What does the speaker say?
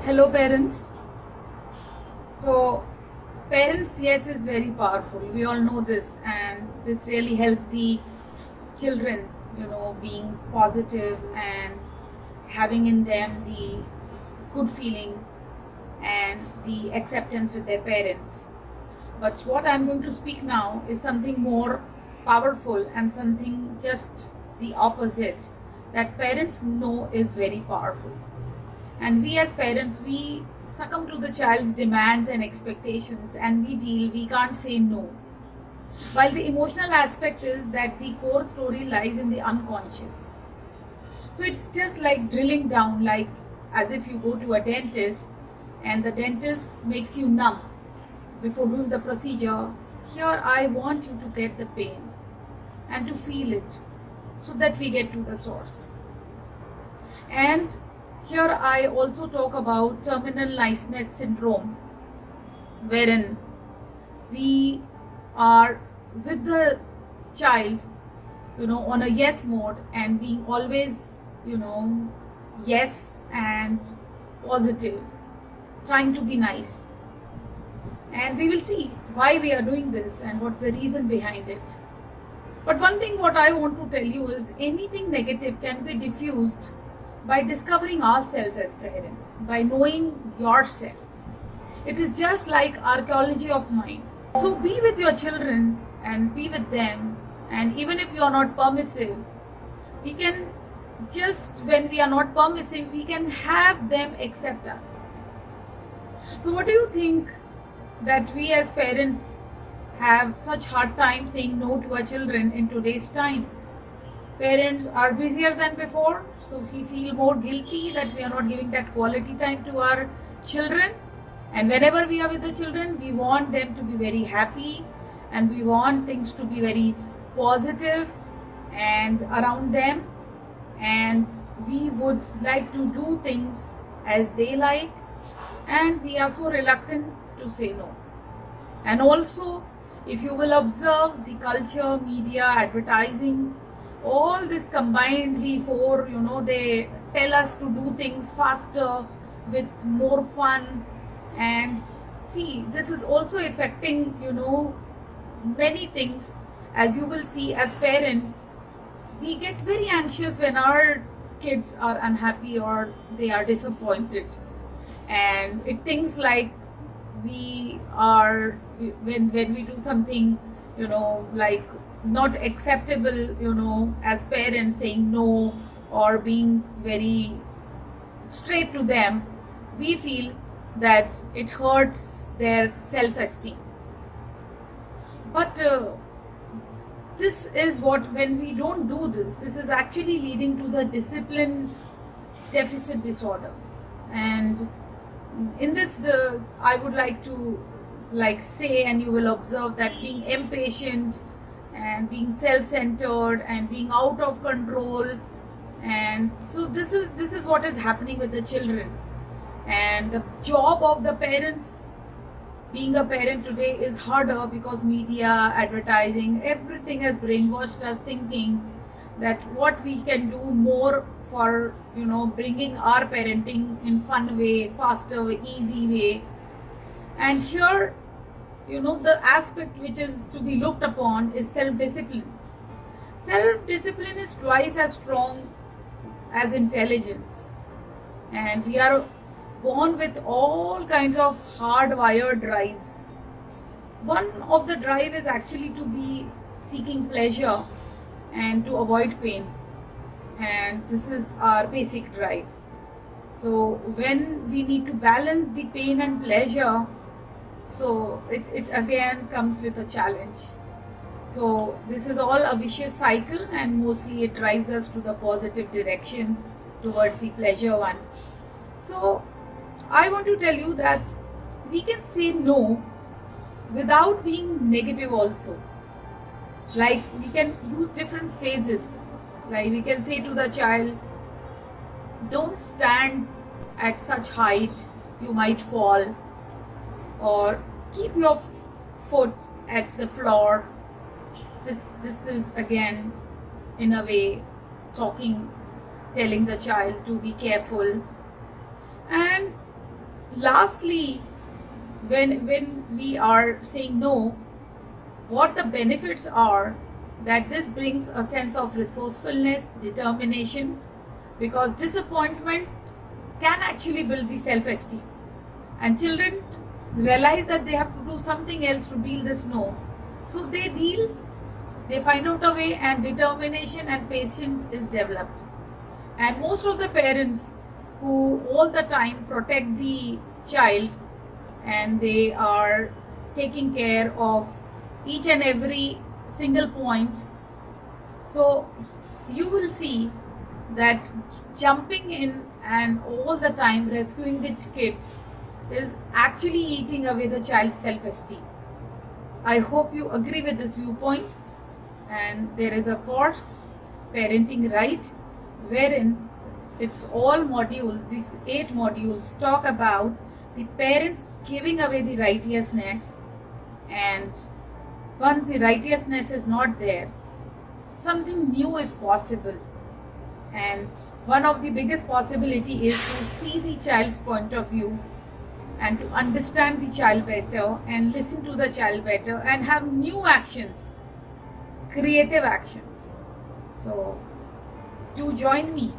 Hello, parents. So, parents, yes, is very powerful. We all know this, and this really helps the children, being positive and having in them the good feeling and the acceptance with their parents. But what I'm going to speak now is something more powerful and something just the opposite that parents know is very powerful. And we as parents, we succumb to the child's demands and expectations and we can't say no. While the emotional aspect is that the core story lies in the unconscious. So it's just like drilling down, like as if you go to a dentist and the dentist makes you numb before doing the procedure. Here I want you to get the pain and to feel it so that we get to the source. And here I also talk about terminal niceness syndrome, wherein we are with the child, on a yes mode and being always, yes and positive, trying to be nice. And we will see why we are doing this and what's the reason behind it. But one thing what I want to tell you is anything negative can be diffused by discovering ourselves as parents, by knowing yourself. It is just like archaeology of mind. So be with your children and be with them. And even if you are not permissive, we can just, when we are not permissive, we can have them accept us. So what do you think that we as parents have such hard time saying no to our children in today's time? Parents are busier than before, so we feel more guilty that we are not giving that quality time to our children. And whenever we are with the children, we want them to be very happy and we want things to be very positive and around them. And we would like to do things as they like, and we are so reluctant to say no. And also, if you will observe the culture, media, advertising, all this combined, the four, they tell us to do things faster with more fun. And see, this is also affecting, many things. As you will see, as parents, we get very anxious when our kids are unhappy or they are disappointed. And it things like we are, when we do something, like not acceptable, as parents, saying no or being very straight to them, we feel that it hurts their self-esteem. But this is what, when we don't do this, this is actually leading to the discipline deficit disorder. And in this, I would like to say, and you will observe that being impatient and being self-centered and being out of control, and so this is what is happening with the children. And the job of the parents, being a parent today, is harder because media, advertising, everything has brainwashed us thinking that what we can do more for bringing our parenting in fun way, faster, easy way. And here, the aspect which is to be looked upon is self-discipline. Self-discipline is twice as strong as intelligence. And we are born with all kinds of hardwired drives. One of the drive is actually to be seeking pleasure and to avoid pain. And this is our basic drive. So when we need to balance the pain and pleasure, so it again comes with a challenge. So this is all a vicious cycle, and mostly it drives us to the positive direction towards the pleasure one. So I want to tell you that we can say no without being negative also. Like we can use different phases. Like we can say to the child, don't stand at such height, you might fall. Or keep your foot at the floor. This is again, in a way, telling the child to be careful. And lastly, when we are saying no, what the benefits are, that this brings a sense of resourcefulness, determination, because disappointment can actually build the self-esteem, and children realize that they have to do something else to deal this no, so they find out a way, and determination and patience is developed. And most of the parents who all the time protect the child, and they are taking care of each and every single point, so you will see that jumping in and all the time rescuing the kids is actually eating away the child's self-esteem. I hope you agree with this viewpoint. And there is a course, Parenting Right, wherein it's all modules, these 8 modules talk about the parents giving away the righteousness, and once the righteousness is not there, something new is possible. And one of the biggest possibility is to see the child's point of view, and to understand the child better, and listen to the child better, and have new actions, creative actions. So do join me